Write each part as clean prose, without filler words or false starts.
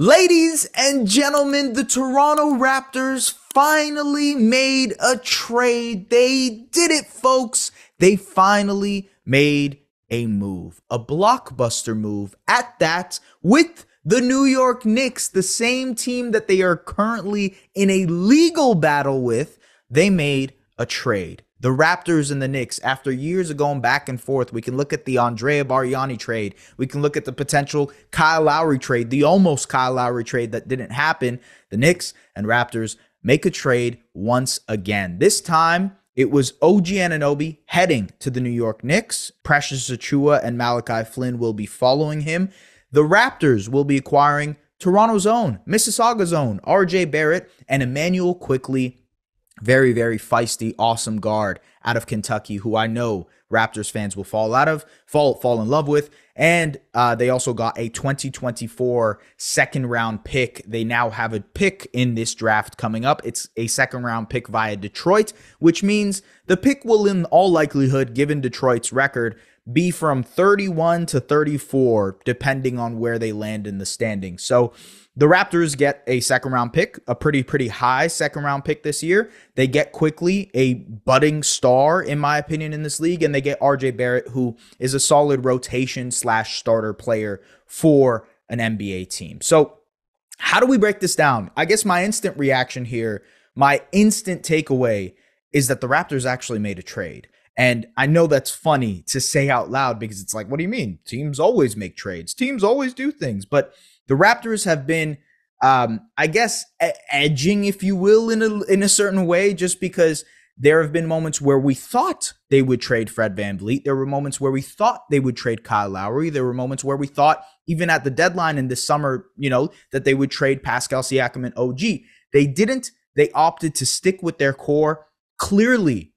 Ladies and gentlemen, the Toronto Raptors finally made a trade. They did it, folks. They finally made a move, a blockbuster move at that, with the New York Knicks, the same team that they are currently in a legal battle with. They made a trade. The Raptors and the Knicks, after years of going back and forth, we can look at the Andrea Bargnani trade. We can look at the potential Kyle Lowry trade, the almost Kyle Lowry trade that didn't happen. The Knicks and Raptors make a trade once again. This time, it was OG Anunoby heading to the New York Knicks. Precious Achiuwa and Malachi Flynn will be following him. The Raptors will be acquiring Toronto's own, Mississauga's own, RJ Barrett and Immanuel Quickley. Very, very feisty, awesome guard out of Kentucky, who I know Raptors fans will fall in love with. And they also got a 2024 second round pick. They now have a pick in this draft coming up. It's a second round pick via Detroit, which means the pick will, in all likelihood, given Detroit's record, be from 31 to 34, depending on where they land in the standings. So the Raptors get a second round pick, a pretty high second round pick this year. They get Quickley, a budding star, in my opinion, in this league. And they get RJ Barrett, who is a solid rotation / starter player for an NBA team. So how do we break this down? I guess my instant reaction here, my instant takeaway is that the Raptors actually made a trade. And I know that's funny to say out loud because it's like, what do you mean? Teams always make trades. Teams always do things. But the Raptors have been, I guess, edging, if you will, in a certain way, just because there have been moments where we thought they would trade Fred VanVleet. There were moments where we thought they would trade Kyle Lowry. There were moments where we thought, even at the deadline in this summer, that they would trade Pascal Siakam and OG. They didn't. They opted to stick with their core. Clearly,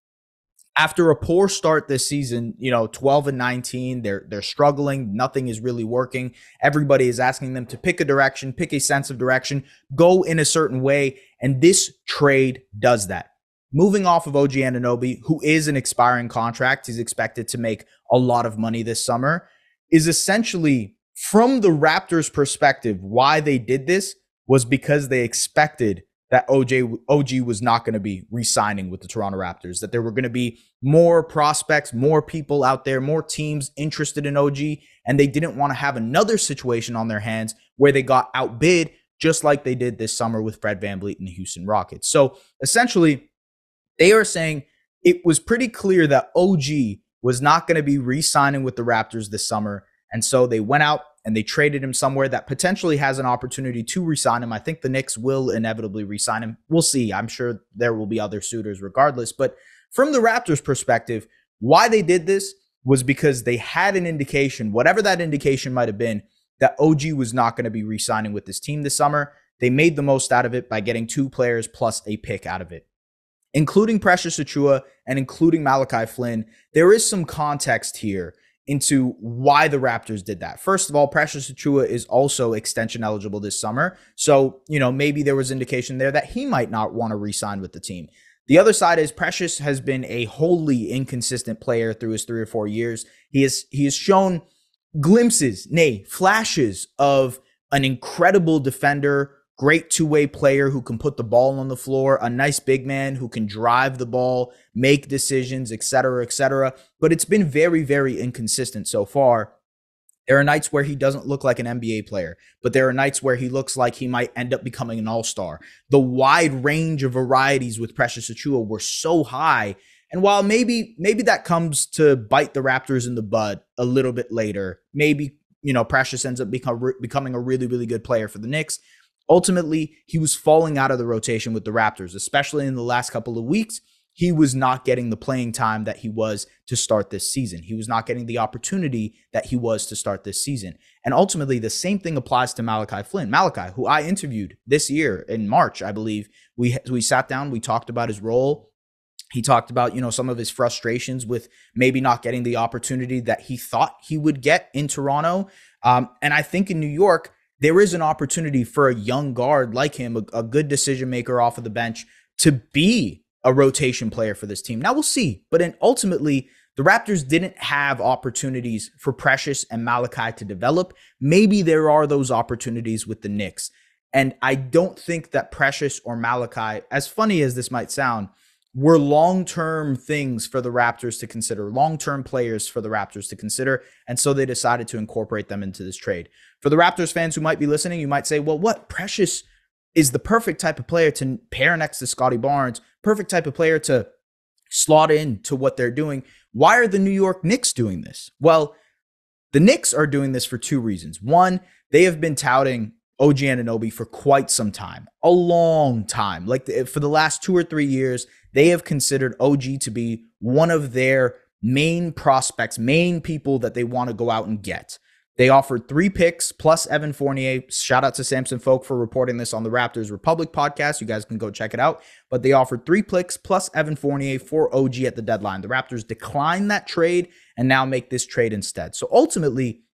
after a poor start this season, 12 and 19, they're struggling. Nothing is really working. Everybody is asking them to pick a direction, pick a sense of direction, go in a certain way. And this trade does that. Moving off of OG Anunoby, who is an expiring contract, he's expected to make a lot of money this summer, is essentially, from the Raptors' perspective, why they did this was because they expected that OG was not going to be re-signing with the Toronto Raptors, that there were going to be more prospects, more people out there, more teams interested in OG, and they didn't want to have another situation on their hands where they got outbid, just like they did this summer with Fred VanVleet and the Houston Rockets. So essentially, they are saying it was pretty clear that OG was not going to be re-signing with the Raptors this summer, and so they went out and they traded him somewhere that potentially has an opportunity to re-sign him. I think the Knicks will inevitably re-sign him. We'll see. I'm sure there will be other suitors regardless. But from the Raptors' perspective, why they did this was because they had an indication, whatever that indication might have been, that OG was not going to be re-signing with this team this summer. They made the most out of it by getting 2 players plus a pick out of it, including Precious Achiuwa and including Malachi Flynn. There is some context here into why the Raptors did that. First of all, Precious Achiuwa is also extension eligible this summer. So, maybe there was indication there that he might not want to re-sign with the team. The other side is Precious has been a wholly inconsistent player through his 3 or 4 years. He has shown glimpses, nay, flashes of an incredible defender, great two-way player who can put the ball on the floor, a nice big man who can drive the ball, make decisions, etc., etc. But it's been very, very inconsistent so far. There are nights where he doesn't look like an NBA player, but there are nights where he looks like he might end up becoming an all-star. The wide range of varieties with Precious Achiuwa were so high. And while maybe that comes to bite the Raptors in the butt a little bit later, maybe, Precious ends up becoming a really, really good player for the Knicks. Ultimately, he was falling out of the rotation with the Raptors, especially in the last couple of weeks. He was not getting the playing time that he was to start this season. He was not getting the opportunity that he was to start this season. And ultimately, the same thing applies to Malachi Flynn. Malachi, who I interviewed this year in March, I believe. We sat down, we talked about his role. He talked about, some of his frustrations with maybe not getting the opportunity that he thought he would get in Toronto. And I think in New York, there is an opportunity for a young guard like him, a good decision maker off of the bench, to be a rotation player for this team. Now we'll see. But ultimately, The Raptors didn't have opportunities for Precious and Malachi to develop. Maybe there are those opportunities with the Knicks. And I don't think that Precious or Malachi, as funny as this might sound, were long-term things for the Raptors to consider, long-term players for the Raptors to consider. And so they decided to incorporate them into this trade. For the Raptors fans who might be listening, you might say, well, what? Precious is the perfect type of player to pair next to Scotty Barnes, perfect type of player to slot into what they're doing. Why are the New York Knicks doing this? Well, the Knicks are doing this for two reasons. One, they have been touting OG Anunoby for quite some time, a long time. Like for the last 2 or 3 years, they have considered OG to be one of their main prospects, main people that they want to go out and get. They offered 3 picks plus Evan Fournier. Shout out to Samson Folk for reporting this on the Raptors Republic podcast. You guys can go check it out. But they offered 3 picks plus Evan Fournier for OG at the deadline. The Raptors declined that trade and now make this trade instead. So ultimately,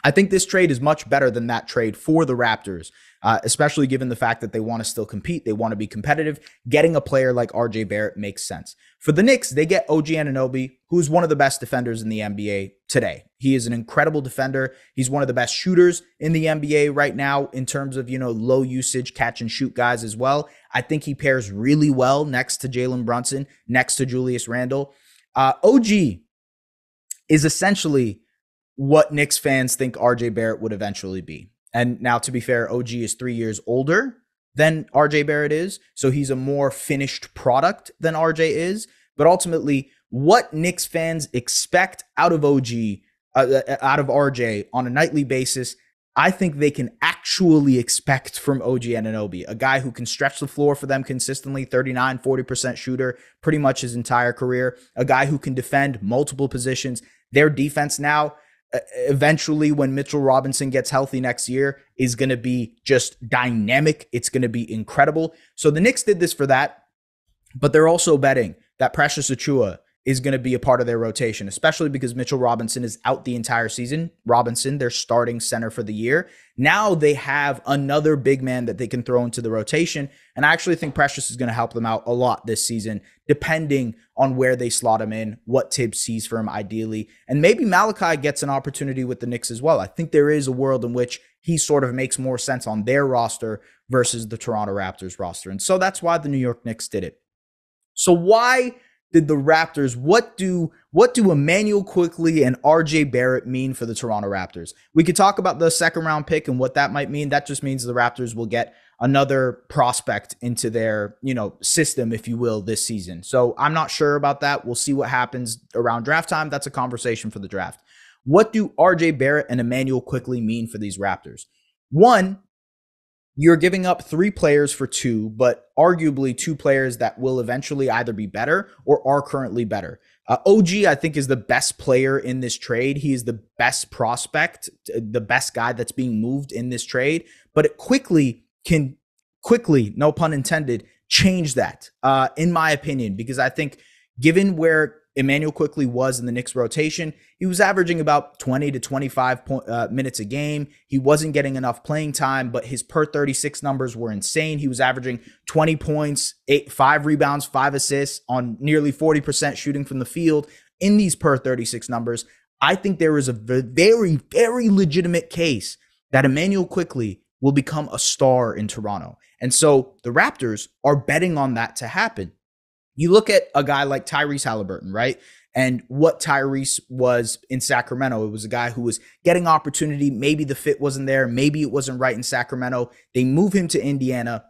I think this trade is much better than that trade for the Raptors, especially given the fact that they want to still compete. They want to be competitive. Getting a player like RJ Barrett makes sense. For the Knicks, they get OG Anunoby, who's one of the best defenders in the NBA today. He is an incredible defender. He's one of the best shooters in the NBA right now in terms of, low usage catch and shoot guys as well. I think he pairs really well next to Jalen Brunson, next to Julius Randle. OG is essentially what Knicks fans think RJ Barrett would eventually be. And now, to be fair, OG is 3 years older than RJ Barrett is, so he's a more finished product than RJ is. But ultimately, what Knicks fans expect out of RJ on a nightly basis, I think they can actually expect from OG Anunoby, a guy who can stretch the floor for them consistently, 39, 40% shooter pretty much his entire career, a guy who can defend multiple positions. Their defense now, eventually, when Mitchell Robinson gets healthy next year, is going to be just dynamic. It's going to be incredible. So the Knicks did this for that, but they're also betting that Precious Achiuwa is going to be a part of their rotation, especially because Mitchell Robinson is out the entire season. Robinson, their starting center for the year. Now they have another big man that they can throw into the rotation, and I actually think Precious is going to help them out a lot this season, depending on where they slot him in, what Tibbs sees for him ideally, and maybe Malachi gets an opportunity with the Knicks as well. I think there is a world in which he sort of makes more sense on their roster versus the Toronto Raptors roster, and so that's why the New York Knicks did it. So why did the Raptors, what do Immanuel Quickley and RJ Barrett mean for the Toronto Raptors? We could talk about the second round pick and what that might mean. That just means the Raptors will get another prospect into their, system, if you will, this season. So I'm not sure about that. We'll see what happens around draft time. That's a conversation for the draft. What do RJ Barrett and Immanuel Quickley mean for these Raptors? One, you're giving up 3 players for 2, but arguably 2 players that will eventually either be better or are currently better. OG, I think, is the best player in this trade. He is the best prospect, the best guy that's being moved in this trade, but it can quickly, no pun intended, change that, in my opinion, because I think given where Immanuel Quickley was in the Knicks rotation, he was averaging about 20 to 25 minutes a game. He wasn't getting enough playing time, but his per 36 numbers were insane. He was averaging 20 points, 5 rebounds, 5 assists on nearly 40% shooting from the field in these per 36 numbers. I think there is a very, very legitimate case that Immanuel Quickley will become a star in Toronto. And so the Raptors are betting on that to happen. You look at a guy like Tyrese Halliburton, right? And what Tyrese was in Sacramento. It was a guy who was getting opportunity. Maybe the fit wasn't there. Maybe it wasn't right in Sacramento. They move him to Indiana,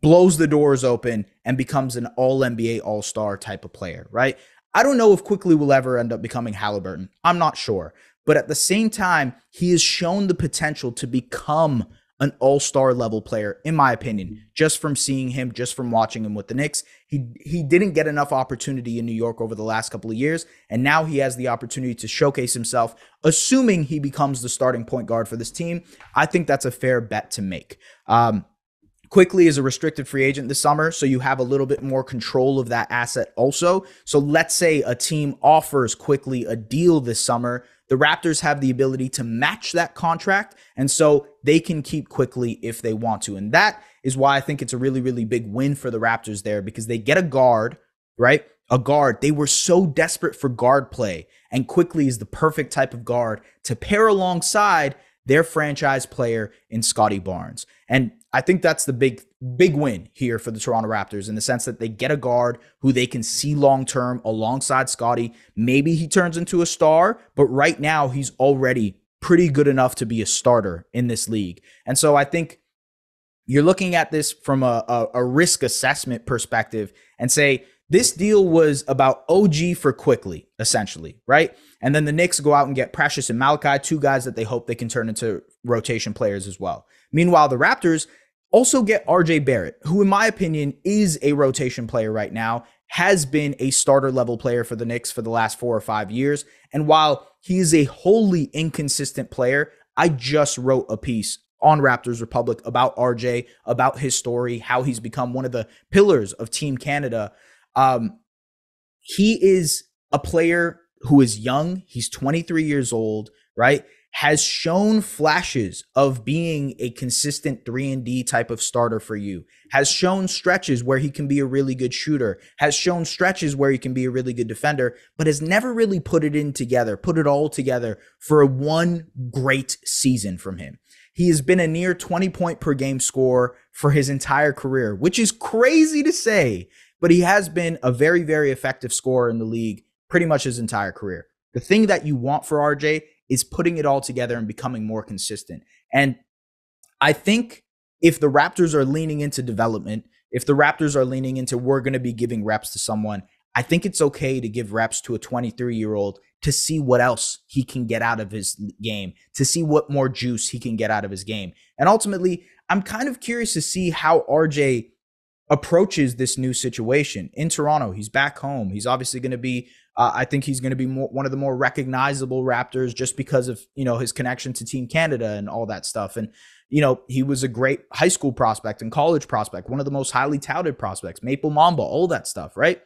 blows the doors open, and becomes an all-NBA, all-star type of player, right? I don't know if Quickley will ever end up becoming Halliburton. I'm not sure. But at the same time, he has shown the potential to become an all-star level player, in my opinion, just from seeing him, just from watching him with the Knicks. He didn't get enough opportunity in New York over the last couple of years, and now he has the opportunity to showcase himself, assuming he becomes the starting point guard for this team. I think that's a fair bet to make. Quickley is a restricted free agent this summer, so you have a little bit more control of that asset also. So let's say a team offers Quickley a deal this summer. The Raptors have the ability to match that contract, and so they can keep Quickley if they want to. And that is why I think it's a really, really big win for the Raptors there, because they get a guard, right? a guard. They were so desperate for guard play, and Quickley is the perfect type of guard to pair alongside their franchise player in Scotty Barnes. And I think that's the big win here for the Toronto Raptors, in the sense that they get a guard who they can see long-term alongside Scotty. Maybe he turns into a star, but right now he's already pretty good enough to be a starter in this league. And so I think you're looking at this from a risk assessment perspective and say, this deal was about OG for Quickley, essentially, right? And then the Knicks go out and get Precious and Malachi, two guys that they hope they can turn into rotation players as well. Meanwhile, the Raptors also get RJ Barrett, who in my opinion is a rotation player right now, has been a starter level player for the Knicks for the last 4 or 5 years. And while he is a wholly inconsistent player, I just wrote a piece on Raptors Republic about RJ, about his story, how he's become one of the pillars of Team Canada. He is a player who is young. He's 23 years old, right? Has shown flashes of being a consistent 3-and-D type of starter for you, has shown stretches where he can be a really good shooter, has shown stretches where he can be a really good defender, but has never really put it all together for a one great season from him. He has been a near 20-point per game scorer for his entire career, which is crazy to say, but he has been a very, very effective scorer in the league pretty much his entire career. The thing that you want for RJ is putting it all together and becoming more consistent. And I think if the Raptors are leaning into development, if the Raptors are leaning into we're going to be giving reps to someone, I think it's okay to give reps to a 23-year-old to see what else he can get out of his game, to see what more juice he can get out of his game. And ultimately, I'm kind of curious to see how RJ approaches this new situation in Toronto. He's back home. He's obviously going to be, I think he's going to be one of the more recognizable Raptors just because of, his connection to Team Canada and all that stuff. And, he was a great high school prospect and college prospect, one of the most highly touted prospects, Maple Mamba, all that stuff, right?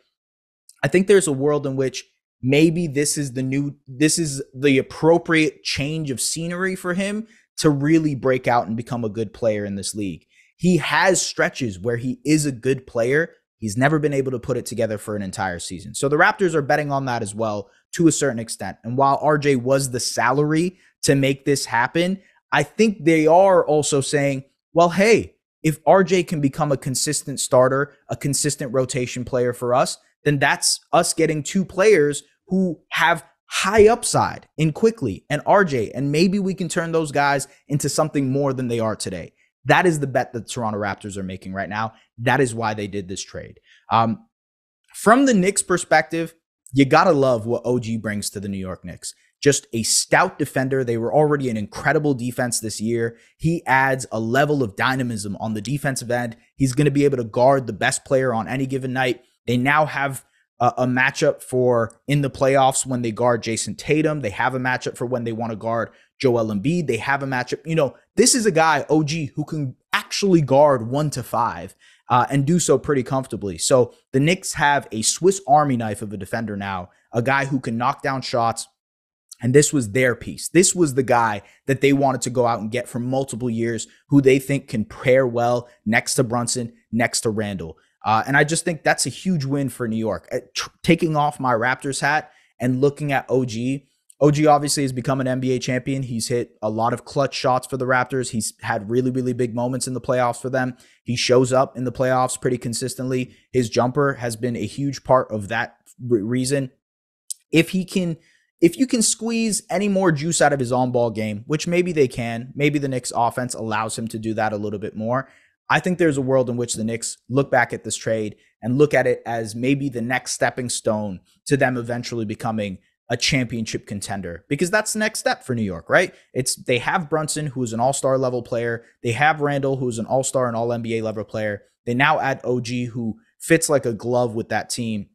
I think there's a world in which maybe this is the appropriate change of scenery for him to really break out and become a good player in this league. He has stretches where he is a good player. He's never been able to put it together for an entire season. So the Raptors are betting on that as well to a certain extent. And while RJ was the salary to make this happen, I think they are also saying, well, hey, if RJ can become a consistent starter, a consistent rotation player for us, then that's us getting two players who have high upside in Quickley and RJ. And maybe we can turn those guys into something more than they are today. That is the bet that the Toronto Raptors are making right now. That is why they did this trade. From the Knicks perspective, you got to love what OG brings to the New York Knicks. Just a stout defender. They were already an incredible defense this year. He adds a level of dynamism on the defensive end. He's going to be able to guard the best player on any given night. They now have a matchup for in the playoffs when they guard Jason Tatum. They have a matchup for when they want to guard Joel Embiid. They have a matchup. This is a guy, OG, who can actually guard 1 to 5 and do so pretty comfortably. So the Knicks have a Swiss Army knife of a defender now, a guy who can knock down shots. And this was their piece. This was the guy that they wanted to go out and get for multiple years, who they think can pair well next to Brunson, next to Randall. And I just think that's a huge win for New York. Taking off my Raptors hat and looking at OG. OG obviously has become an NBA champion. He's hit a lot of clutch shots for the Raptors. He's had really, really big moments in the playoffs for them. He shows up in the playoffs pretty consistently. His jumper has been a huge part of that reason. If you can squeeze any more juice out of his on-ball game, which maybe they can, maybe the Knicks offense allows him to do that a little bit more. I think there's a world in which the Knicks look back at this trade and look at it as maybe the next stepping stone to them eventually becoming a championship contender, because that's the next step for New York, right? They have Brunson, who is an all-star level player. They have Randall, who's an all-star and all-NBA level player. They now add OG, who fits like a glove with that team.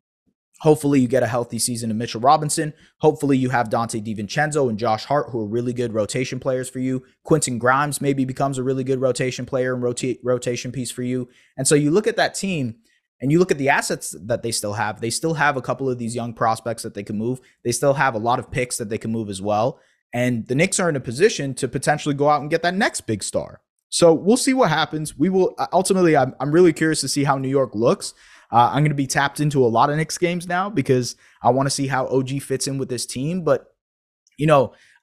Hopefully you get a healthy season of Mitchell Robinson. Hopefully you have Dante DiVincenzo and Josh Hart, who are really good rotation players for you. Quentin Grimes maybe becomes a really good rotation player and rotation piece for you. And so you look at that team and you look at the assets that they still have. They still have a couple of these young prospects that they can move. They still have a lot of picks that they can move as well. And the Knicks are in a position to potentially go out and get that next big star. So we'll see what happens. We will ultimately, I'm really curious to see how New York looks. I'm going to be tapped into a lot of Knicks games now because I want to see how OG fits in with this team. But,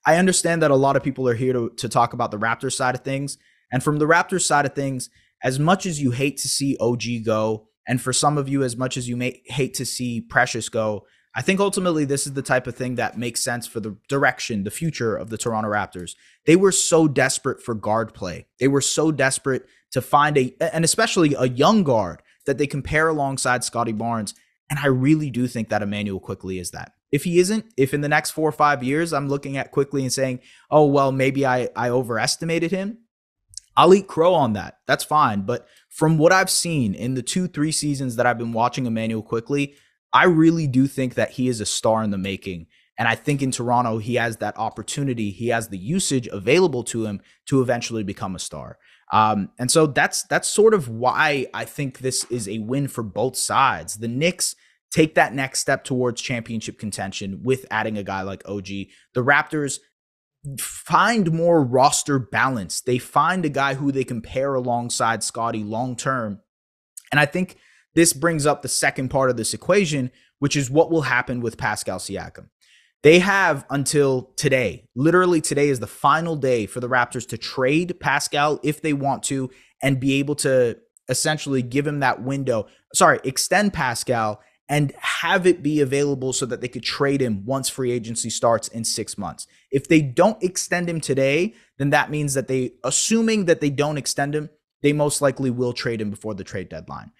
I understand that a lot of people are here to talk about the Raptors side of things. And from the Raptors side of things, as much as you hate to see OG go, and for some of you, as much as you may hate to see Precious go, I think ultimately this is the type of thing that makes sense for the direction, the future of the Toronto Raptors. They were so desperate for guard play. They were so desperate to find and especially a young guard that they can pair alongside Scottie Barnes. And I really do think that Immanuel Quickley is that. If he isn't, if in the next 4 or 5 years, I'm looking at Quickley and saying, oh, well, maybe I overestimated him, I'll eat crow on that. That's fine. But from what I've seen in the 2-3 seasons that I've been watching Immanuel Quickley, I really do think that he is a star in the making. And I think in Toronto, he has that opportunity. He has the usage available to him to eventually become a star. And so that's sort of why I think this is a win for both sides. The Knicks take that next step towards championship contention with adding a guy like OG. The Raptors find more roster balance. They find a guy who they can pair alongside Scottie long term. And I think this brings up the second part of this equation, which is what will happen with Pascal Siakam. They have until today, literally today is the final day for the Raptors to trade Pascal if they want to and be able to essentially give him that window. Extend Pascal and have it be available so that they could trade him once free agency starts in 6 months. If they don't extend him today, then that means that assuming that they don't extend him, they most likely will trade him before the trade deadline.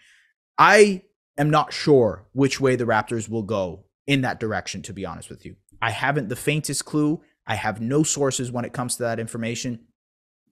I am not sure which way the Raptors will go in that direction, to be honest with you. I haven't the faintest clue. I have no sources when it comes to that information.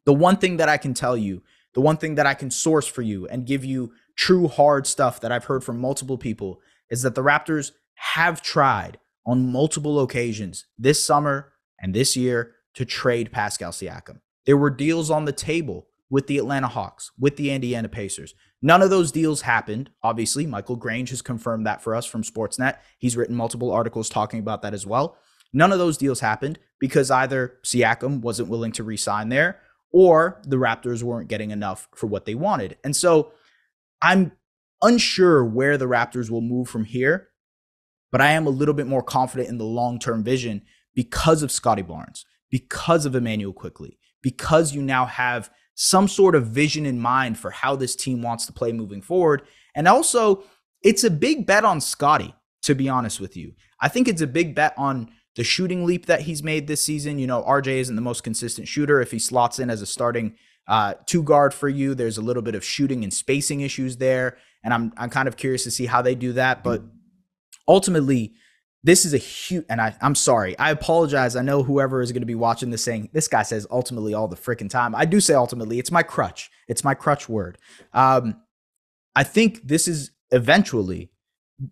The one thing that I can tell you, the one thing that I can source for you and give you true hard stuff that I've heard from multiple people is that the Raptors have tried on multiple occasions this summer and this year to trade Pascal Siakam. There were deals on the table with the Atlanta Hawks, with the Indiana Pacers. None of those deals happened. Obviously, Michael Grange has confirmed that for us from Sportsnet. He's written multiple articles talking about that as well. None of those deals happened because either Siakam wasn't willing to re-sign there or the Raptors weren't getting enough for what they wanted. And so I'm unsure where the Raptors will move from here, but I am a little bit more confident in the long-term vision because of Scottie Barnes, because of Immanuel Quickley, because you now have some sort of vision in mind for how this team wants to play moving forward. And also, it's a big bet on Scottie, to be honest with you. I think it's a big bet on the shooting leap that he's made this season. RJ isn't the most consistent shooter. If he slots in as a starting two guard for you, there's a little bit of shooting and spacing issues there. And I'm kind of curious to see how they do that. But ultimately, this is a huge, and I'm sorry, I apologize. I know whoever is going to be watching this saying, this guy says ultimately all the freaking time. I do say ultimately. It's my crutch. It's my crutch word. I think this is eventually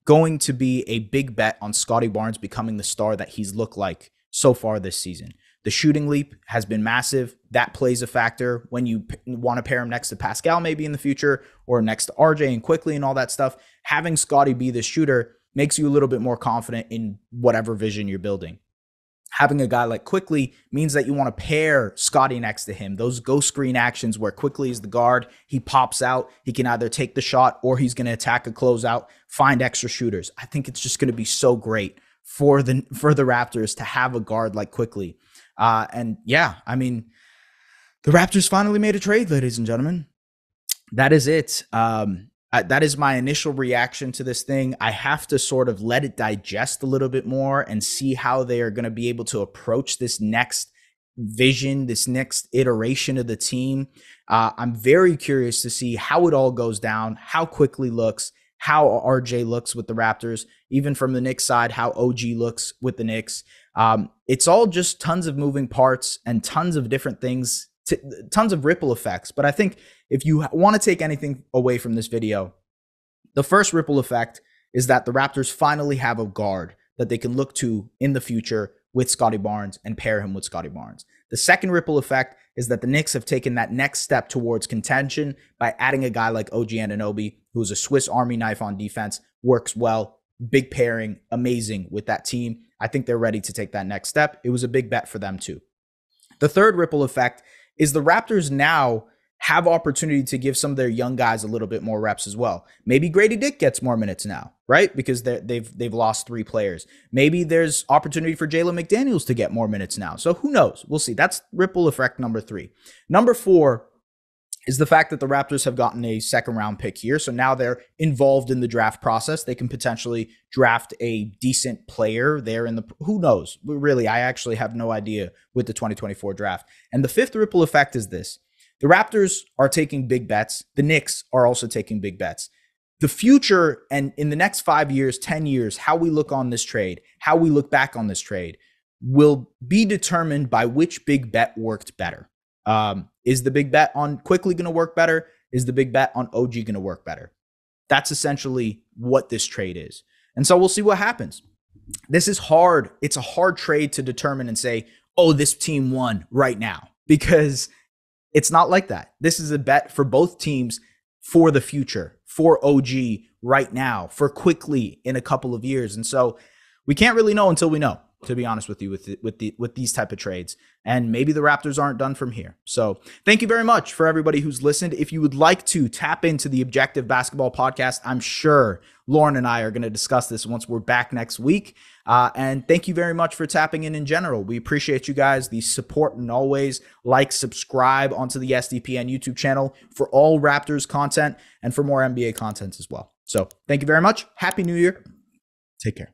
going to be a big bet on Scottie Barnes becoming the star that he's looked like so far this season. The shooting leap has been massive. That plays a factor when you want to pair him next to Pascal maybe in the future or next to RJ and Quickley and all that stuff. Having Scottie be the shooter makes you a little bit more confident in whatever vision you're building. Having a guy like Quickley means that you want to pair Scottie next to him. Those ghost screen actions where Quickley is the guard, he pops out, he can either take the shot or he's going to attack a closeout, find extra shooters. I think it's just going to be so great for the Raptors to have a guard like Quickley. And yeah, I mean, the Raptors finally made a trade, ladies and gentlemen. That is it. That is my initial reaction to this thing. I have to sort of let it digest a little bit more and see how they are going to be able to approach this next vision, this next iteration of the team. I'm very curious to see how it all goes down, how Quickley looks, how RJ looks with the Raptors, even from the Knicks side, how OG looks with the Knicks. It's all just tons of moving parts and tons of different things, tons of ripple effects. But I think if you want to take anything away from this video, the first ripple effect is that the Raptors finally have a guard that they can look to in the future with Scottie Barnes and pair him with Scottie Barnes. The second ripple effect is that the Knicks have taken that next step towards contention by adding a guy like OG Anunoby, who's a Swiss Army knife on defense, works well, big pairing, amazing with that team. I think they're ready to take that next step. It was a big bet for them too. The third ripple effect is the Raptors now have opportunity to give some of their young guys a little bit more reps as well. Maybe Grady Dick gets more minutes now, right? Because they've lost 3 players. Maybe there's opportunity for Jalen McDaniels to get more minutes now. So who knows? We'll see. That's ripple effect number 3. Number 4 is the fact that the Raptors have gotten a second-round pick here. So now they're involved in the draft process. They can potentially draft a decent player there in the, who knows? Really, I actually have no idea with the 2024 draft. And the 5th ripple effect is this. The Raptors are taking big bets. The Knicks are also taking big bets. The future, and in the next 5 years, 10 years, how we look on this trade, how we look back on this trade, will be determined by which big bet worked better. Is the big bet on Quickley going to work better? Is the big bet on OG going to work better? That's essentially what this trade is. And so we'll see what happens. This is hard. It's a hard trade to determine and say, oh, this team won right now, because it's not like that. This is a bet for both teams for the future, for OG right now, for Quickley in a couple of years. And so we can't really know until we know, to be honest with you, with these type of trades. And maybe the Raptors aren't done from here. So thank you very much for everybody who's listened. If you would like to tap into the Objective Basketball Podcast, I'm sure Lauren and I are going to discuss this once we're back next week. And thank you very much for tapping in general. We appreciate you guys, the support, and always like, subscribe onto the SDPN YouTube channel for all Raptors content and for more NBA content as well. So thank you very much. Happy New Year. Take care.